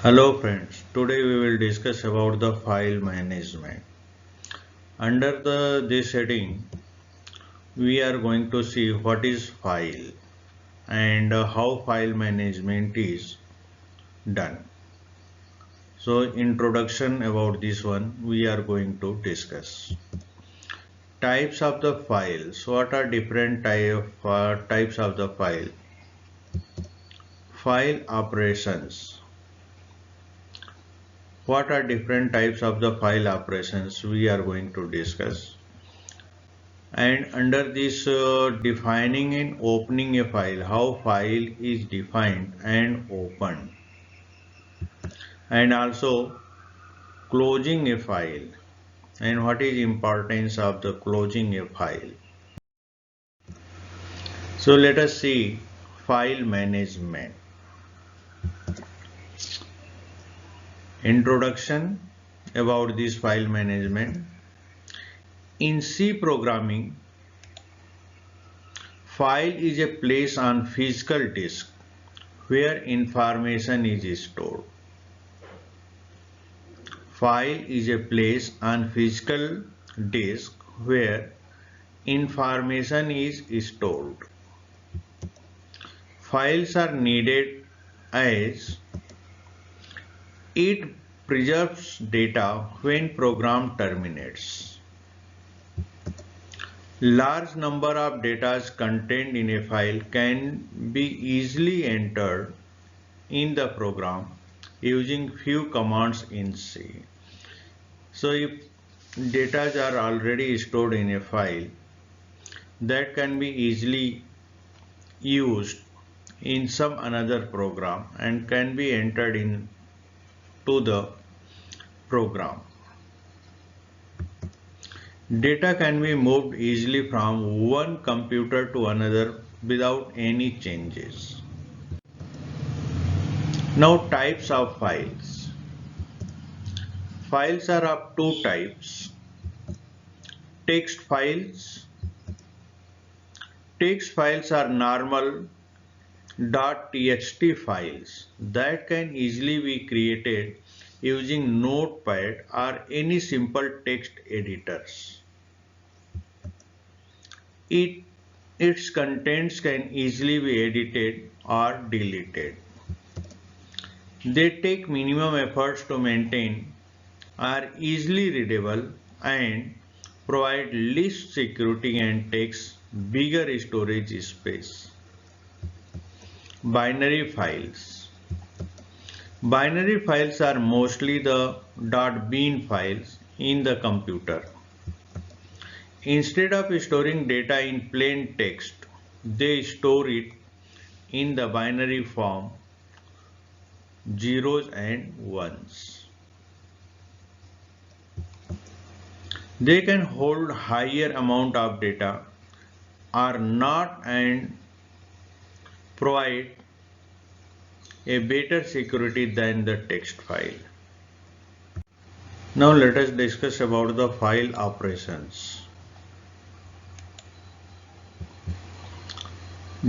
Hello friends, today we will discuss about the file management. Under this heading, we are going to see what is file and how file management is done. So introduction about this one we are going to discuss. Types of the files. What are different types of the file? File operations. What are different types of the file operations we are going to discuss. And under this defining and opening a file, how file is defined and opened, and also closing a file and what is importance of the closing a file. So let us see file management. Introduction about this file management. In C programming, file is a place on physical disk where information is stored. File is a place on physical disk where information is stored. Files are needed as it preserves data when program terminates. Large number of data contained in a file can be easily entered in the program using few commands in C. So if data are already stored in a file, that can be easily used in some another program and can be entered into the program. Data can be moved easily from one computer to another without any changes. Now types of files. Files are of two types. Text files. Text files are normal .txt files that can easily be created using Notepad or any simple text editors. Its contents can easily be edited or deleted. They take minimum efforts to maintain, are easily readable, and provide least security and takes bigger storage space. Binary files. Binary files are mostly the .bin files in the computer. Instead of storing data in plain text, they store it in the binary form, zeros and ones. They can hold higher amount of data or not and provide a better security than the text file. Now let us discuss about the file operations.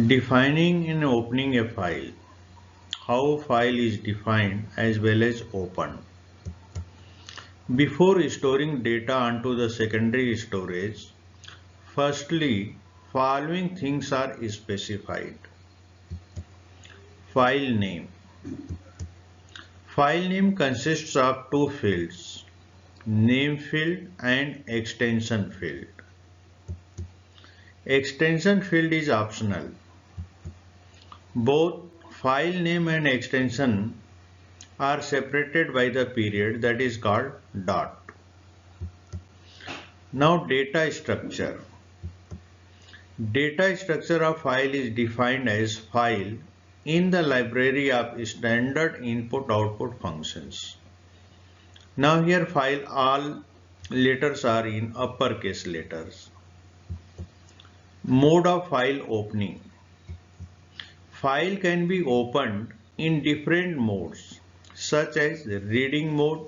Defining and opening a file. How file is defined as well as opened. Before storing data onto the secondary storage, firstly, following things are specified. File name. File name consists of two fields, name field and extension field. Extension field is optional. Both file name and extension are separated by the period that is called dot. Now data structure. Data structure of file is defined as file in the library of standard input-output functions. Now here file all letters are in uppercase letters. Mode of file opening. File can be opened in different modes such as reading mode,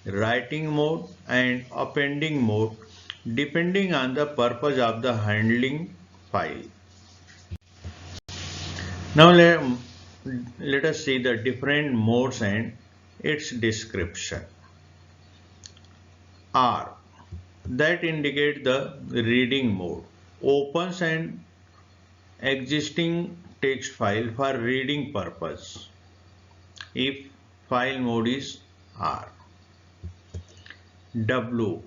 writing mode and appending mode depending on the purpose of the handling file. Now let us see the different modes and its description. R, that indicates the reading mode, opens an existing text file for reading purpose if file mode is R. W,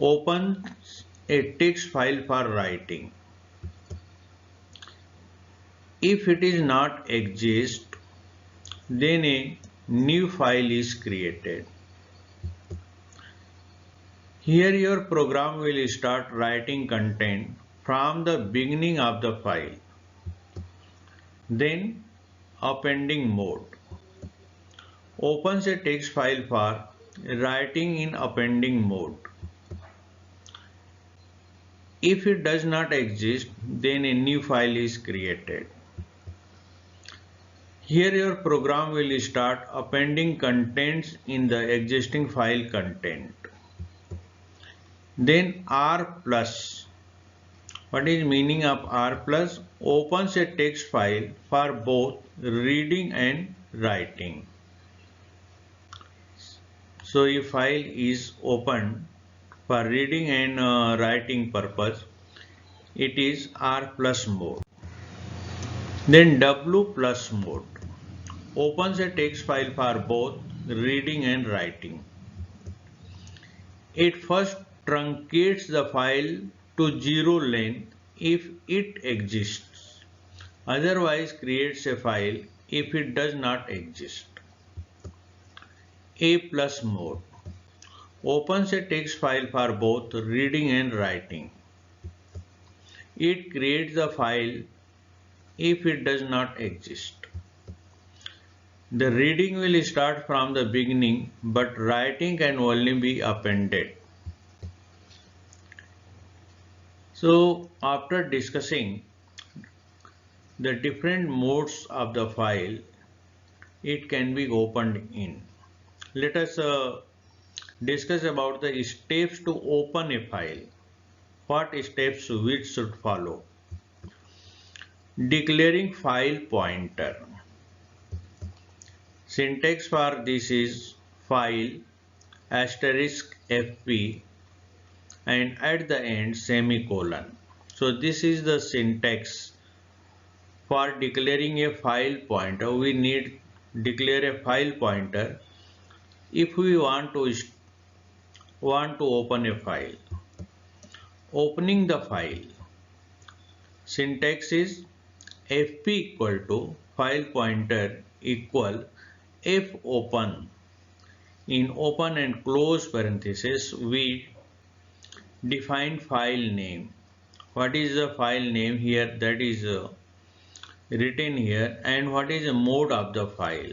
opens a text file for writing. If it is not exist, then a new file is created. Here your program will start writing content from the beginning of the file. Then appending mode, opens a text file for writing in appending mode. If it does not exist, then a new file is created. Here your program will start appending contents in the existing file content. Then R plus. What is meaning of R plus? Opens a text file for both reading and writing. So if file is opened for reading and writing purpose, it is R plus mode. Then W plus mode, opens a text file for both reading and writing. It first truncates the file to 0 length if it exists. Otherwise creates a file if it does not exist. A plus mode, opens a text file for both reading and writing. It creates the file if it does not exist. The reading will start from the beginning, but writing can only be appended. So after discussing the different modes of the file, it can be opened in. Let us discuss about the steps to open a file. What steps which should follow? Declaring file pointer. Syntax for this is file asterisk fp and at the end semicolon. So this is the syntax for declaring a file pointer. We need declare a file pointer if we want to open a file. Opening the file, syntax is fp equal to file pointer equal f open. In open and close parenthesis we define file name. What is the file name here? That is written here. And what is the mode of the file?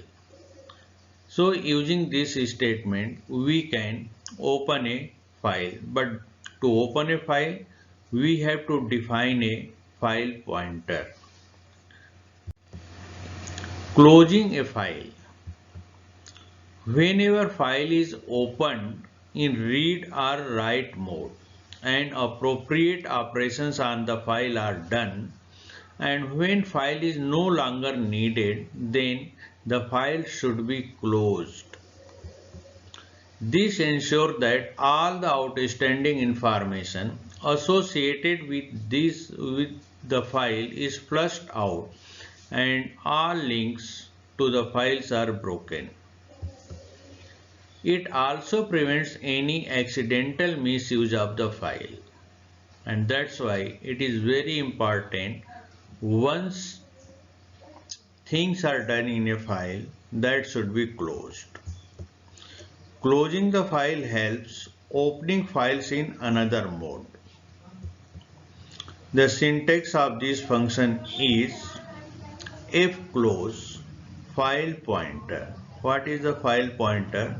So using this statement we can open a file, but to open a file we have to define a file pointer. Closing a file. Whenever file is opened in read or write mode and appropriate operations on the file are done, and when file is no longer needed, then the file should be closed. This ensures that all the outstanding information associated with the file is flushed out and all links to the files are broken. It also prevents any accidental misuse of the file, and that's why it is very important once things are done in a file that should be closed. Closing the file helps opening files in another mode. The syntax of this function is fclose file pointer. What is the file pointer?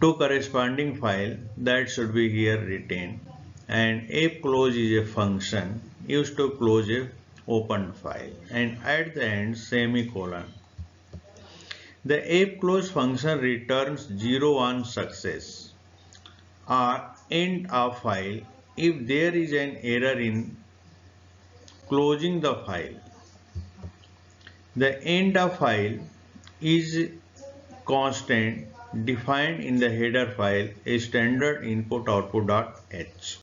To corresponding file that should be here written, and fclose is a function used to close a opened file, and at the end semicolon. The fclose function returns 0 on success or end of file if there is an error in closing the file. The end of file is constant defined in the header file, a standard input output.h.